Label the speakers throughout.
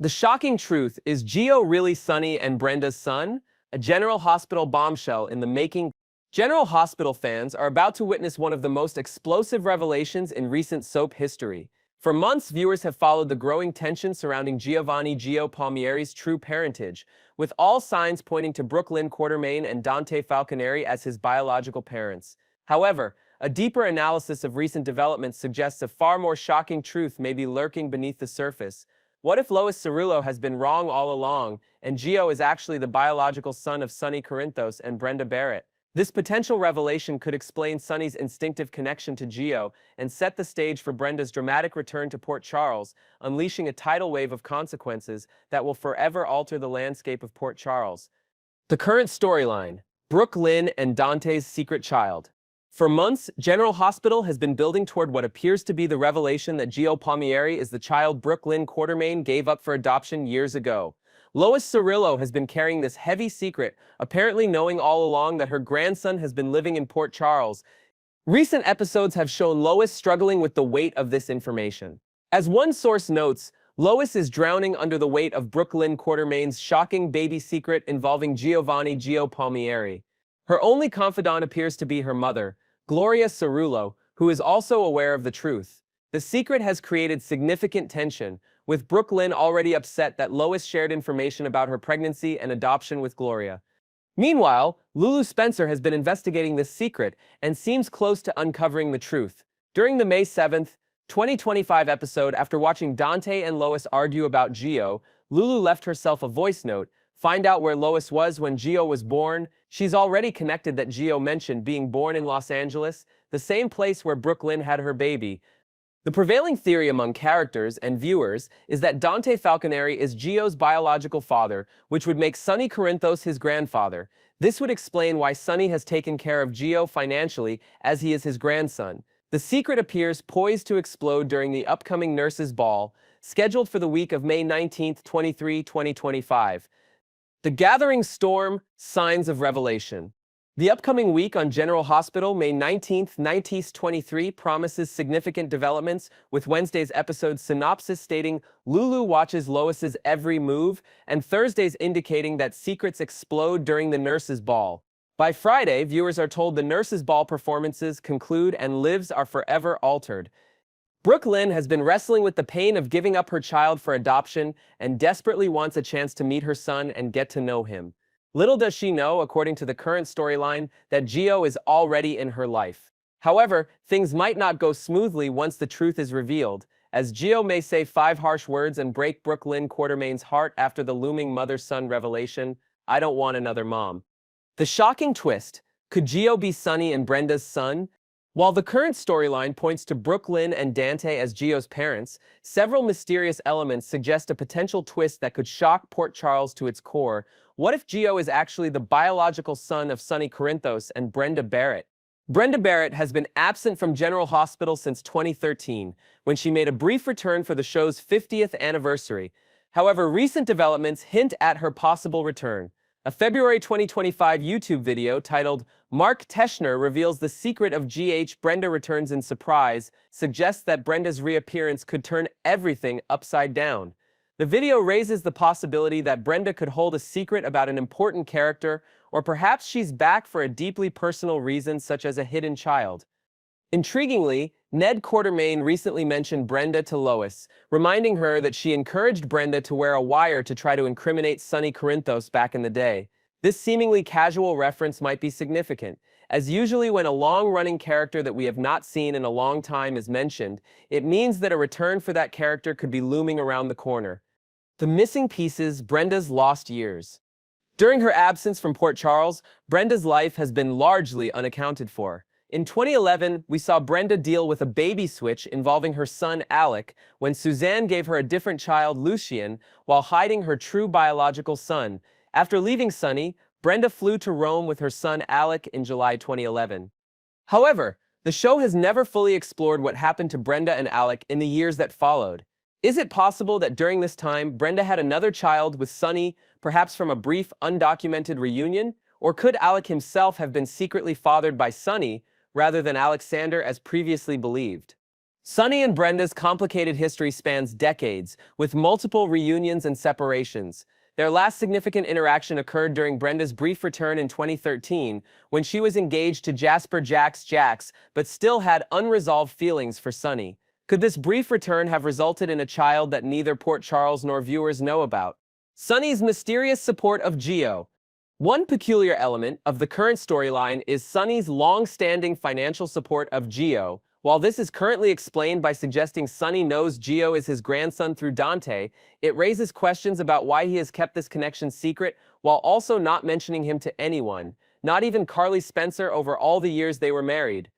Speaker 1: The shocking truth is Gio really Sonny and Brenda's son? A General Hospital bombshell in the making. General Hospital fans are about to witness one of the most explosive revelations in recent soap history. For months, viewers have followed the growing tension surrounding Giovanni Gio Palmieri's true parentage, with all signs pointing to Brooklyn Quartermaine and Dante Falconeri as his biological parents. However, a deeper analysis of recent developments suggests a far more shocking truth may be lurking beneath the surface. What if Lois Cerullo has been wrong all along, and Gio is actually the biological son of Sonny Corinthos and Brenda Barrett? This potential revelation could explain Sonny's instinctive connection to Gio and set the stage for Brenda's dramatic return to Port Charles, unleashing a tidal wave of consequences that will forever alter the landscape of Port Charles. The current storyline: Brooklyn and Dante's secret child. For months, General Hospital has been building toward what appears to be the revelation that Gio Palmieri is the child Brooklyn Quartermaine gave up for adoption years ago. Lois Cerullo has been carrying this heavy secret, apparently knowing all along that her grandson has been living in Port Charles. Recent episodes have shown Lois struggling with the weight of this information. As one source notes, Lois is drowning under the weight of Brooklyn Quartermaine's shocking baby secret involving Giovanni Gio Palmieri. Her only confidant appears to be her mother, Gloria Cerullo, who is also aware of the truth. The secret has created significant tension, with Brooklyn already upset that Lois shared information about her pregnancy and adoption with Gloria. Meanwhile, Lulu Spencer has been investigating this secret and seems close to uncovering the truth. During the May 7th, 2025 episode, after watching Dante and Lois argue about Gio, Lulu left herself a voice note. Find out where Lois was when Gio was born. She's already connected that Gio mentioned being born in Los Angeles, the same place where Brooklyn had her baby. The prevailing theory among characters and viewers is that Dante Falconeri is Gio's biological father, which would make Sonny Corinthos his grandfather. This would explain why Sonny has taken care of Gio financially, as he is his grandson. The secret appears poised to explode during the upcoming Nurses' Ball, scheduled for the week of May 19, 2025. The Gathering Storm, Signs of Revelation. The upcoming week on General Hospital, May 19, 2023, promises significant developments, with Wednesday's episode synopsis stating Lulu watches Lois's every move, and Thursday's indicating that secrets explode during the Nurses' Ball. By Friday, viewers are told the Nurses' Ball performances conclude and lives are forever altered. Brooklyn has been wrestling with the pain of giving up her child for adoption and desperately wants a chance to meet her son and get to know him. Little does she know, according to the current storyline, that Gio is already in her life. However, things might not go smoothly once the truth is revealed, as Gio may say 5 harsh words and break Brooklyn Quartermaine's heart after the looming mother-son revelation: "I don't want another mom." The shocking twist: could Gio be Sonny and Brenda's son? While the current storyline points to Brooklyn and Dante as Gio's parents, several mysterious elements suggest a potential twist that could shock Port Charles to its core. What if Gio is actually the biological son of Sonny Corinthos and Brenda Barrett? Brenda Barrett has been absent from General Hospital since 2013, when she made a brief return for the show's 50th anniversary. However, recent developments hint at her possible return. A February 2025 YouTube video titled "Mark Teschner Reveals the Secret of GH Brenda Returns in Surprise" suggests that Brenda's reappearance could turn everything upside down. The video raises the possibility that Brenda could hold a secret about an important character, or perhaps she's back for a deeply personal reason such as a hidden child. Intriguingly, Ned Quartermaine recently mentioned Brenda to Lois, reminding her that she encouraged Brenda to wear a wire to try to incriminate Sonny Corinthos back in the day. This seemingly casual reference might be significant, as usually when a long-running character that we have not seen in a long time is mentioned, it means that a return for that character could be looming around the corner. The missing pieces: Brenda's lost years. During her absence from Port Charles, Brenda's life has been largely unaccounted for. In 2011, we saw Brenda deal with a baby switch involving her son Alec when Suzanne gave her a different child, Lucien, while hiding her true biological son. After leaving Sonny, Brenda flew to Rome with her son Alec in July 2011. However, the show has never fully explored what happened to Brenda and Alec in the years that followed. Is it possible that during this time, Brenda had another child with Sonny, perhaps from a brief, undocumented reunion? Or could Alec himself have been secretly fathered by Sonny, rather than Alexander as previously believed? Sonny and Brenda's complicated history spans decades, with multiple reunions and separations. Their last significant interaction occurred during Brenda's brief return in 2013, when she was engaged to Jasper Jax, but still had unresolved feelings for Sonny. Could this brief return have resulted in a child that neither Port Charles nor viewers know about? Sonny's mysterious support of Gio. One peculiar element of the current storyline is Sonny's long-standing financial support of Gio. While this is currently explained by suggesting Sonny knows Gio is his grandson through Dante, it raises questions about why he has kept this connection secret while also not mentioning him to anyone, not even Carly Spencer, over all the years they were married.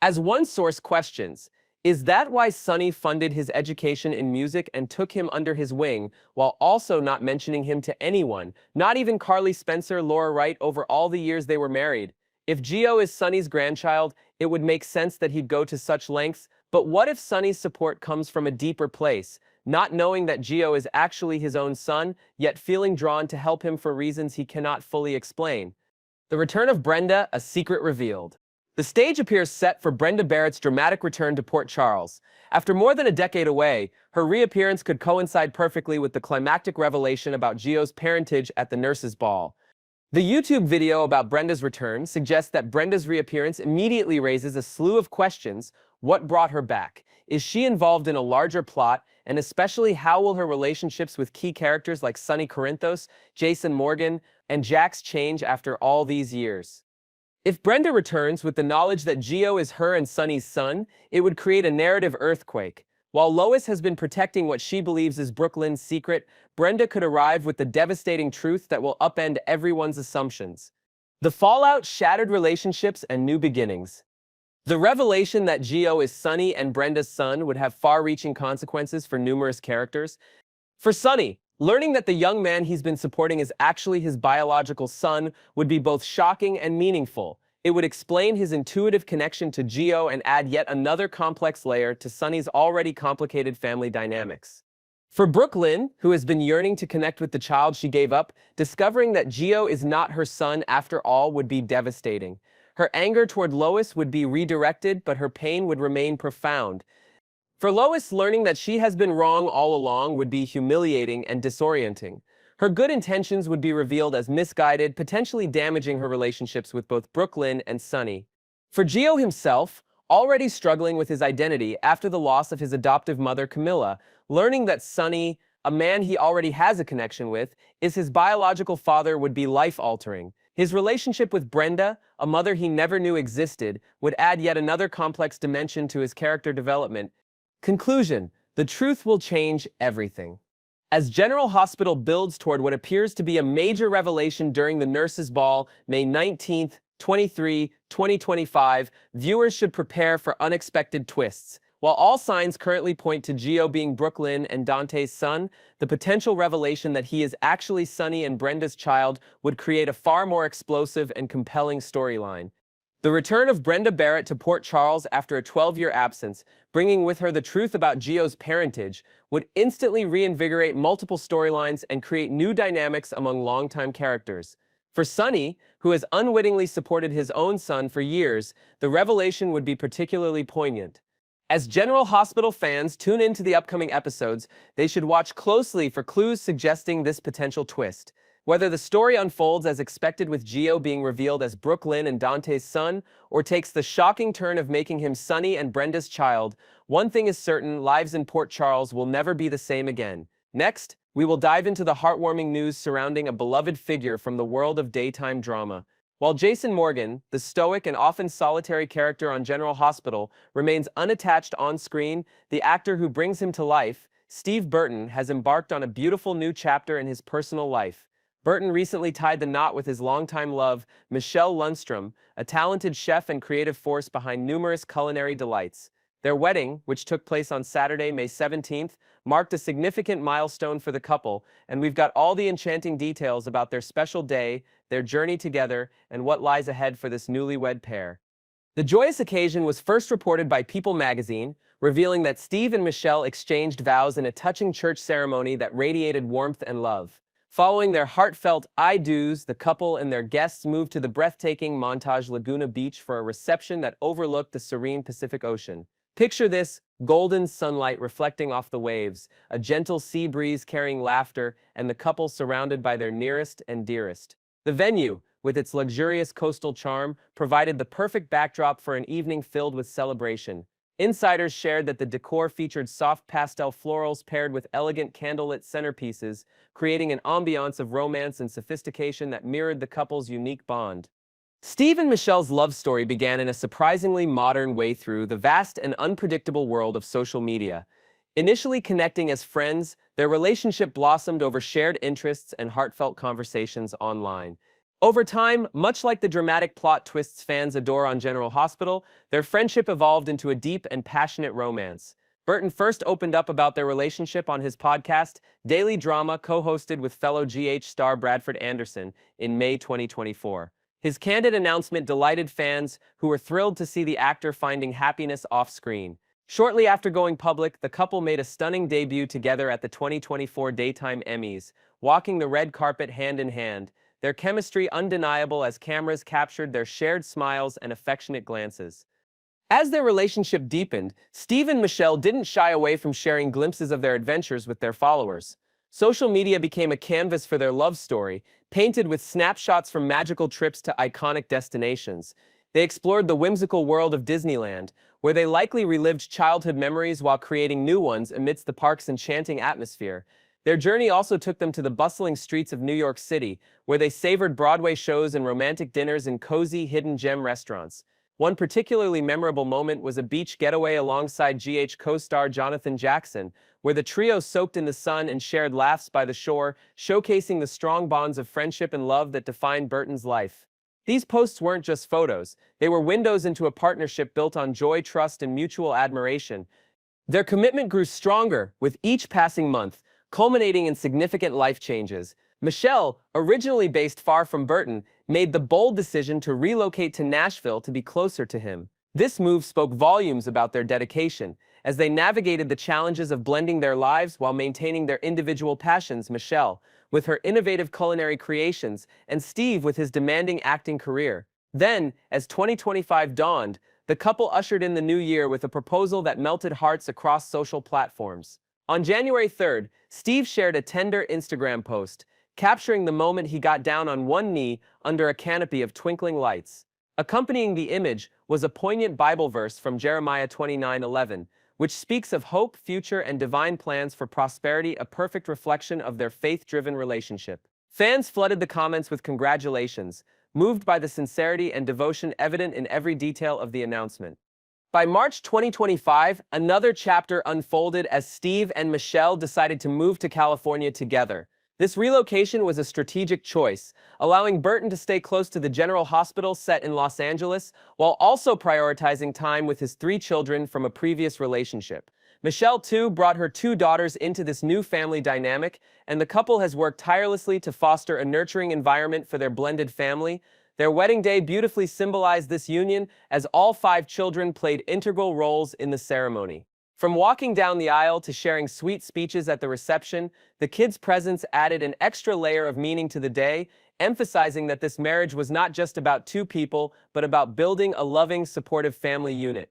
Speaker 1: As one source questions, is that why Sonny funded his education in music and took him under his wing, while also not mentioning him to anyone, not even Carly Spencer, Laura Wright, over all the years they were married? If Gio is Sonny's grandchild, it would make sense that he'd go to such lengths, but what if Sonny's support comes from a deeper place, not knowing that Gio is actually his own son, yet feeling drawn to help him for reasons he cannot fully explain? The return of Brenda, a secret revealed. The stage appears set for Brenda Barrett's dramatic return to Port Charles. After more than a decade away, her reappearance could coincide perfectly with the climactic revelation about Gio's parentage at the nurses' ball. The YouTube video about Brenda's return suggests that Brenda's reappearance immediately raises a slew of questions. What brought her back? Is she involved in a larger plot? And especially, how will her relationships with key characters like Sonny Corinthos, Jason Morgan, and Jax change after all these years? If Brenda returns with the knowledge that Gio is her and Sonny's son, it would create a narrative earthquake. While Lois has been protecting what she believes is Brooklyn's secret, Brenda could arrive with the devastating truth that will upend everyone's assumptions. The fallout, shattered relationships, and new beginnings. The revelation that Gio is Sonny and Brenda's son would have far-reaching consequences for numerous characters. For Sonny, learning that the young man he's been supporting is actually his biological son would be both shocking and meaningful. It would explain his intuitive connection to Gio and add yet another complex layer to Sonny's already complicated family dynamics. For Brooklyn, who has been yearning to connect with the child she gave up, discovering that Gio is not her son after all would be devastating. Her anger toward Lois would be redirected, but her pain would remain profound. For Lois, learning that she has been wrong all along would be humiliating and disorienting. Her good intentions would be revealed as misguided, potentially damaging her relationships with both Brooklyn and Sonny. For Gio himself, already struggling with his identity after the loss of his adoptive mother Camilla, learning that Sonny, a man he already has a connection with, is his biological father would be life-altering. His relationship with Brenda, a mother he never knew existed, would add yet another complex dimension to his character development. Conclusion: the truth will change everything. As General Hospital builds toward what appears to be a major revelation during the Nurses' Ball, May 19, 2025, viewers should prepare for unexpected twists. While all signs currently point to Gio being Brooklyn and Dante's son, the potential revelation that he is actually Sonny and Brenda's child would create a far more explosive and compelling storyline. The return of Brenda Barrett to Port Charles after a 12-year absence, bringing with her the truth about Gio's parentage, would instantly reinvigorate multiple storylines and create new dynamics among longtime characters. For Sonny, who has unwittingly supported his own son for years, the revelation would be particularly poignant. As General Hospital fans tune into the upcoming episodes, they should watch closely for clues suggesting this potential twist. Whether the story unfolds as expected with Gio being revealed as Brooklyn and Dante's son, or takes the shocking turn of making him Sonny and Brenda's child, one thing is certain: lives in Port Charles will never be the same again. Next, we will dive into the heartwarming news surrounding a beloved figure from the world of daytime drama. While Jason Morgan, the stoic and often solitary character on General Hospital, remains unattached on screen, the actor who brings him to life, Steve Burton, has embarked on a beautiful new chapter in his personal life. Burton recently tied the knot with his longtime love, Michelle Lundstrom, a talented chef and creative force behind numerous culinary delights. Their wedding, which took place on Saturday, May 17th, marked a significant milestone for the couple, and we've got all the enchanting details about their special day, their journey together, and what lies ahead for this newlywed pair. The joyous occasion was first reported by People magazine, revealing that Steve and Michelle exchanged vows in a touching church ceremony that radiated warmth and love. Following their heartfelt I do's, the couple and their guests moved to the breathtaking Montage Laguna Beach for a reception that overlooked the serene Pacific Ocean. Picture this: golden sunlight reflecting off the waves, a gentle sea breeze carrying laughter, and the couple surrounded by their nearest and dearest. The venue, with its luxurious coastal charm, provided the perfect backdrop for an evening filled with celebration. Insiders shared that the decor featured soft pastel florals paired with elegant candlelit centerpieces, creating an ambiance of romance and sophistication that mirrored the couple's unique bond. Steve and Michelle's love story began in a surprisingly modern way through the vast and unpredictable world of social media. Initially connecting as friends, their relationship blossomed over shared interests and heartfelt conversations online. Over time, much like the dramatic plot twists fans adore on General Hospital, their friendship evolved into a deep and passionate romance. Burton first opened up about their relationship on his podcast, Daily Drama, co-hosted with fellow GH star Bradford Anderson, in May 2024. His candid announcement delighted fans who were thrilled to see the actor finding happiness off-screen. Shortly after going public, the couple made a stunning debut together at the 2024 Daytime Emmys, walking the red carpet hand in hand, their chemistry undeniable as cameras captured their shared smiles and affectionate glances. As their relationship deepened, Steve and Michelle didn't shy away from sharing glimpses of their adventures with their followers. Social media became a canvas for their love story, painted with snapshots from magical trips to iconic destinations. They explored the whimsical world of Disneyland, where they likely relived childhood memories while creating new ones amidst the park's enchanting atmosphere. Their journey also took them to the bustling streets of New York City, where they savored Broadway shows and romantic dinners in cozy, hidden gem restaurants. One particularly memorable moment was a beach getaway alongside GH co-star Jonathan Jackson, where the trio soaked in the sun and shared laughs by the shore, showcasing the strong bonds of friendship and love that defined Burton's life. These posts weren't just photos, they were windows into a partnership built on joy, trust, and mutual admiration. Their commitment grew stronger with each passing month, culminating in significant life changes. Michelle, originally based far from Burton, made the bold decision to relocate to Nashville to be closer to him. This move spoke volumes about their dedication. As they navigated the challenges of blending their lives while maintaining their individual passions, Michelle, with her innovative culinary creations, and Steve with his demanding acting career. Then, as 2025 dawned, the couple ushered in the new year with a proposal that melted hearts across social platforms. On January 3rd, Steve shared a tender Instagram post, capturing the moment he got down on one knee under a canopy of twinkling lights. Accompanying the image was a poignant Bible verse from Jeremiah 29:11, which speaks of hope, future, and divine plans for prosperity, a perfect reflection of their faith-driven relationship. Fans flooded the comments with congratulations, moved by the sincerity and devotion evident in every detail of the announcement. By March 2025, another chapter unfolded as Steve and Michelle decided to move to California together. This relocation was a strategic choice, allowing Burton to stay close to the General Hospital set in Los Angeles, while also prioritizing time with his 3 children from a previous relationship. Michelle, too, brought her 2 daughters into this new family dynamic, and the couple has worked tirelessly to foster a nurturing environment for their blended family. Their wedding day beautifully symbolized this union, as all 5 children played integral roles in the ceremony. From walking down the aisle to sharing sweet speeches at the reception, the kids' presence added an extra layer of meaning to the day, emphasizing that this marriage was not just about 2 people, but about building a loving, supportive family unit.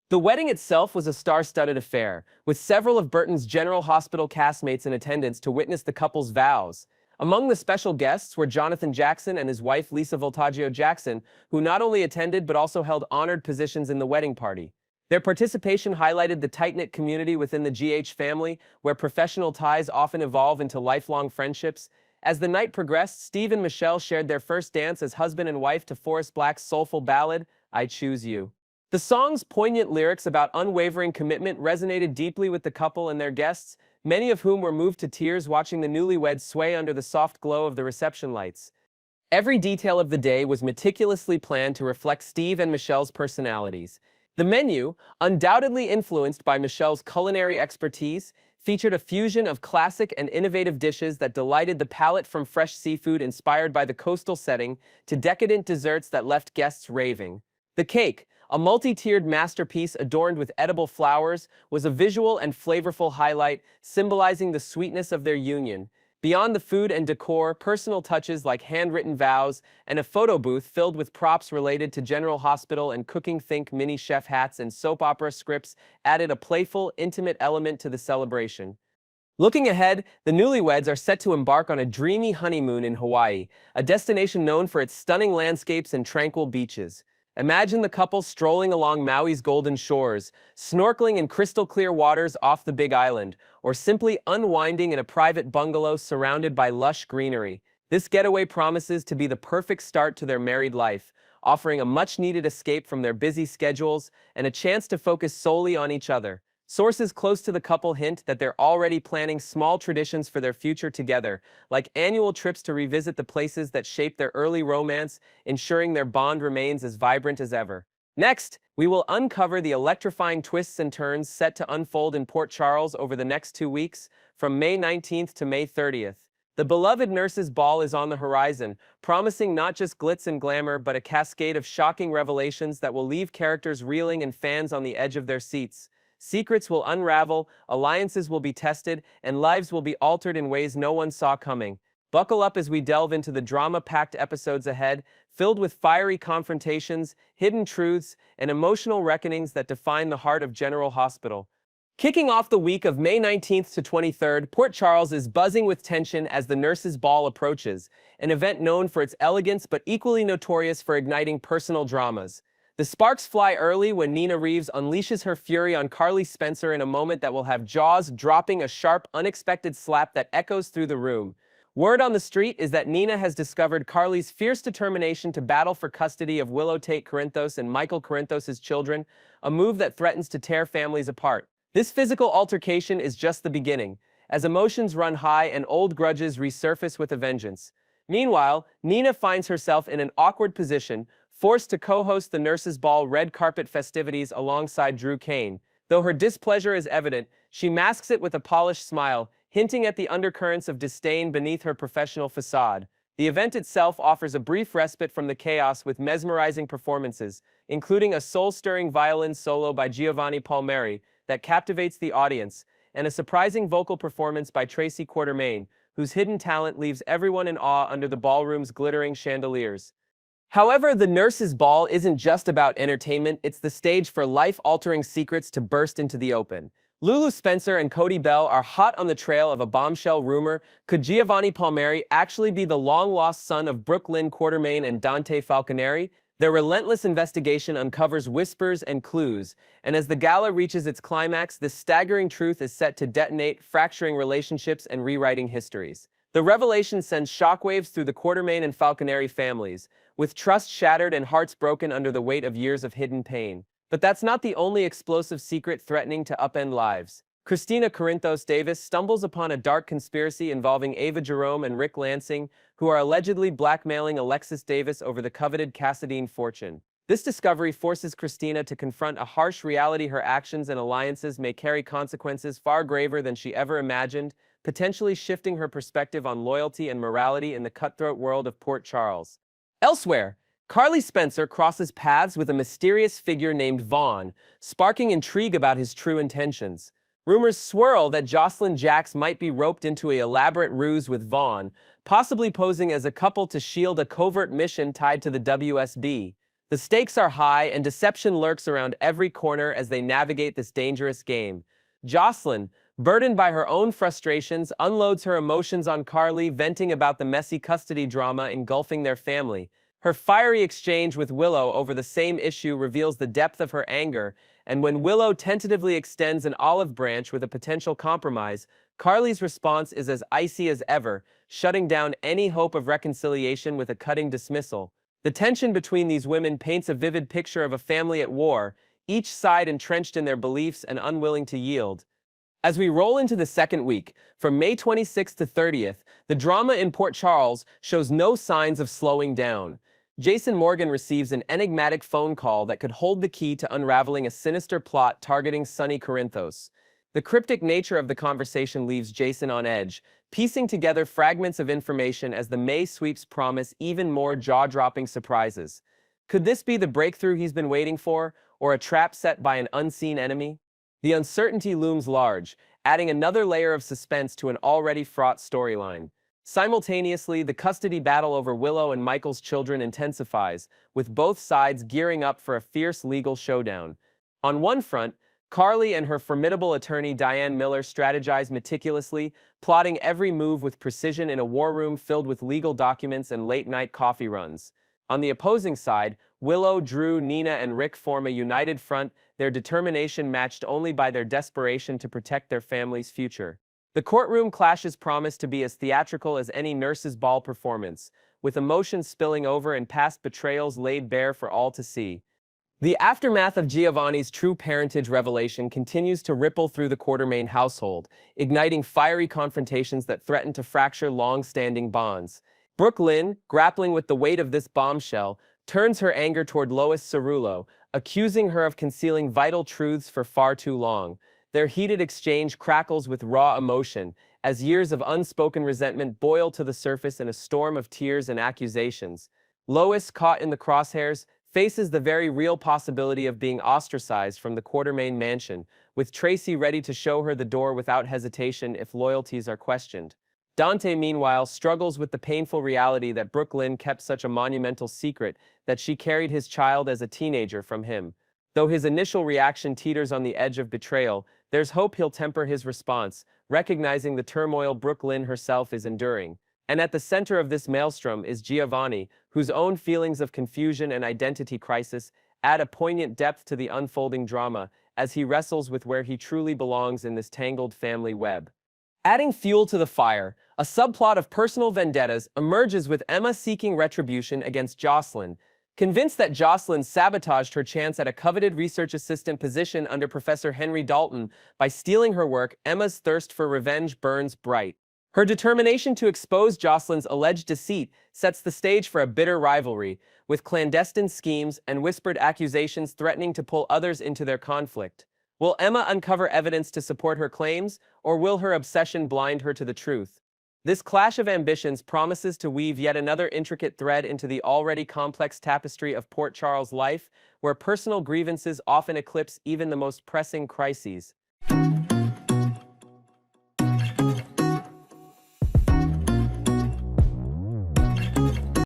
Speaker 1: The wedding itself was a star-studded affair, with several of Burton's General Hospital castmates in attendance to witness the couple's vows. Among the special guests were Jonathan Jackson and his wife Lisa Voltaggio Jackson, who not only attended but also held honored positions in the wedding party. Their participation highlighted the tight-knit community within the GH family, where professional ties often evolve into lifelong friendships. As the night progressed, Steve and Michelle shared their first dance as husband and wife to Forrest Black's soulful ballad, I Choose You. The song's poignant lyrics about unwavering commitment resonated deeply with the couple and their guests, many of whom were moved to tears watching the newlyweds sway under the soft glow of the reception lights. Every detail of the day was meticulously planned to reflect Steve and Michelle's personalities. The menu, undoubtedly influenced by Michelle's culinary expertise, featured a fusion of classic and innovative dishes that delighted the palate, from fresh seafood inspired by the coastal setting to decadent desserts that left guests raving. The cake, a multi-tiered masterpiece adorned with edible flowers, was a visual and flavorful highlight, symbolizing the sweetness of their union. Beyond the food and decor, personal touches like handwritten vows and a photo booth filled with props related to General Hospital and cooking, think mini chef hats and soap opera scripts, added a playful, intimate element to the celebration. Looking ahead, the newlyweds are set to embark on a dreamy honeymoon in Hawaii, a destination known for its stunning landscapes and tranquil beaches. Imagine the couple strolling along Maui's golden shores, snorkeling in crystal clear waters off the Big Island, or simply unwinding in a private bungalow surrounded by lush greenery. This getaway promises to be the perfect start to their married life, offering a much-needed escape from their busy schedules and a chance to focus solely on each other. Sources close to the couple hint that they're already planning small traditions for their future together, like annual trips to revisit the places that shaped their early romance, ensuring their bond remains as vibrant as ever. Next, we will uncover the electrifying twists and turns set to unfold in Port Charles over the next 2 weeks, from May 19th to May 30th. The beloved Nurses' Ball is on the horizon, promising not just glitz and glamour but a cascade of shocking revelations that will leave characters reeling and fans on the edge of their seats. Secrets will unravel, alliances will be tested, and lives will be altered in ways no one saw coming. Buckle up as we delve into the drama-packed episodes ahead, filled with fiery confrontations, hidden truths, and emotional reckonings that define the heart of General Hospital. Kicking off the week of May 19th to 23rd, Port Charles is buzzing with tension as the Nurses' Ball approaches, an event known for its elegance but equally notorious for igniting personal dramas. The sparks fly early when Nina Reeves unleashes her fury on Carly Spencer in a moment that will have jaws dropping a sharp, unexpected slap that echoes through the room. Word on the street is that Nina has discovered Carly's fierce determination to battle for custody of Willow Tate Corinthos and Michael Corinthos' children, a move that threatens to tear families apart. This physical altercation is just the beginning, as emotions run high and old grudges resurface with a vengeance. Meanwhile, Nina finds herself in an awkward position, forced to co-host the Nurses' Ball red carpet festivities alongside Drew Kane. Though her displeasure is evident, she masks it with a polished smile, hinting at the undercurrents of disdain beneath her professional facade. The event itself offers a brief respite from the chaos with mesmerizing performances, including a soul-stirring violin solo by Giovanni Palmieri that captivates the audience, and a surprising vocal performance by Tracy Quartermaine, whose hidden talent leaves everyone in awe under the ballroom's glittering chandeliers. However, the Nurses' Ball isn't just about entertainment, it's the stage for life-altering secrets to burst into the open. Lulu Spencer and Cody Bell are hot on the trail of a bombshell rumor. Could Giovanni Palmieri actually be the long-lost son of Brooklyn Quartermaine and Dante Falconeri? Their relentless investigation uncovers whispers and clues, and as the gala reaches its climax, this staggering truth is set to detonate, fracturing relationships and rewriting histories. The revelation sends shockwaves through the Quartermaine and Falconeri families, with trust shattered and hearts broken under the weight of years of hidden pain. But that's not the only explosive secret threatening to upend lives. Christina Corinthos Davis stumbles upon a dark conspiracy involving Ava Jerome and Rick Lansing, who are allegedly blackmailing Alexis Davis over the coveted Cassadine fortune. This discovery forces Christina to confront a harsh reality: her actions and alliances may carry consequences far graver than she ever imagined, potentially shifting her perspective on loyalty and morality in the cutthroat world of Port Charles. Elsewhere, Carly Spencer crosses paths with a mysterious figure named Vaughn, sparking intrigue about his true intentions. Rumors swirl that Jocelyn Jacks might be roped into an elaborate ruse with Vaughn, possibly posing as a couple to shield a covert mission tied to the WSB. The stakes are high and deception lurks around every corner as they navigate this dangerous game. Jocelyn, burdened by her own frustrations, unloads her emotions on Carly, venting about the messy custody drama engulfing their family. Her fiery exchange with Willow over the same issue reveals the depth of her anger, and when Willow tentatively extends an olive branch with a potential compromise, Carly's response is as icy as ever, shutting down any hope of reconciliation with a cutting dismissal. The tension between these women paints a vivid picture of a family at war, each side entrenched in their beliefs and unwilling to yield. As we roll into the second week, from May 26th to 30th, the drama in Port Charles shows no signs of slowing down. Jason Morgan receives an enigmatic phone call that could hold the key to unraveling a sinister plot targeting Sonny Corinthos. The cryptic nature of the conversation leaves Jason on edge, piecing together fragments of information as the May sweeps promise even more jaw-dropping surprises. Could this be the breakthrough he's been waiting for, or a trap set by an unseen enemy? The uncertainty looms large, adding another layer of suspense to an already fraught storyline. Simultaneously, the custody battle over Willow and Michael's children intensifies, with both sides gearing up for a fierce legal showdown. On one front, Carly and her formidable attorney Diane Miller strategize meticulously, plotting every move with precision in a war room filled with legal documents and late-night coffee runs. On the opposing side, Willow, Drew, Nina, and Rick form a united front, their determination matched only by their desperation to protect their family's future. The courtroom clashes promise to be as theatrical as any nurse's ball performance, with emotions spilling over and past betrayals laid bare for all to see. The aftermath of Giovanni's true parentage revelation continues to ripple through the Quartermaine household, igniting fiery confrontations that threaten to fracture long-standing bonds. Brooke Lynn, grappling with the weight of this bombshell, turns her anger toward Lois Cerullo, accusing her of concealing vital truths for far too long. Their heated exchange crackles with raw emotion, as years of unspoken resentment boil to the surface in a storm of tears and accusations. Lois, caught in the crosshairs, faces the very real possibility of being ostracized from the Quartermaine mansion, with Tracy ready to show her the door without hesitation if loyalties are questioned. Dante, meanwhile, struggles with the painful reality that Brooke Lynn kept such a monumental secret that she carried his child as a teenager from him. Though his initial reaction teeters on the edge of betrayal, there's hope he'll temper his response, recognizing the turmoil Brooke Lynn herself is enduring. And at the center of this maelstrom is Giovanni, whose own feelings of confusion and identity crisis add a poignant depth to the unfolding drama as he wrestles with where he truly belongs in this tangled family web. Adding fuel to the fire, a subplot of personal vendettas emerges with Emma seeking retribution against Jocelyn. Convinced that Jocelyn sabotaged her chance at a coveted research assistant position under Professor Henry Dalton by stealing her work, Emma's thirst for revenge burns bright. Her determination to expose Jocelyn's alleged deceit sets the stage for a bitter rivalry, with clandestine schemes and whispered accusations threatening to pull others into their conflict. Will Emma uncover evidence to support her claims, or will her obsession blind her to the truth? This clash of ambitions promises to weave yet another intricate thread into the already complex tapestry of Port Charles' life, where personal grievances often eclipse even the most pressing crises.